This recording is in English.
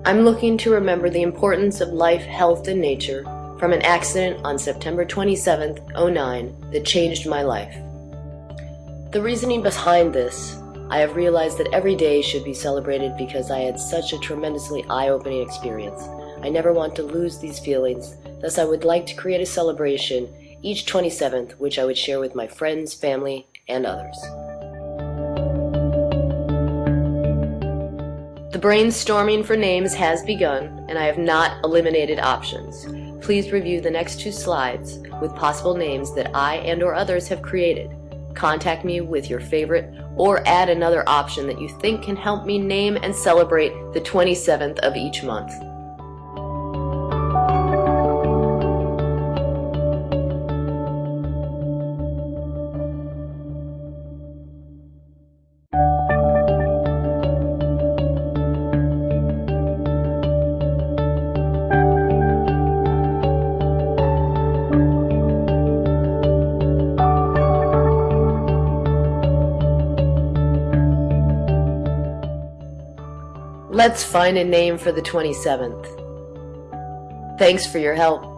I'm looking to remember the importance of life, health, and nature from an accident on September 27th, 2009 that changed my life. The reasoning behind this, I have realized that every day should be celebrated because I had such a tremendously eye-opening experience. I never want to lose these feelings, thus I would like to create a celebration each 27th, which I would share with my friends, family, and others. The brainstorming for names has begun, and I have not eliminated options. Please review the next 2 slides with possible names that I and/or others have created. Contact me with your favorite or add another option that you think can help me name and celebrate the 27th of each month. Let's find a name for the 27th. Thanks for your help.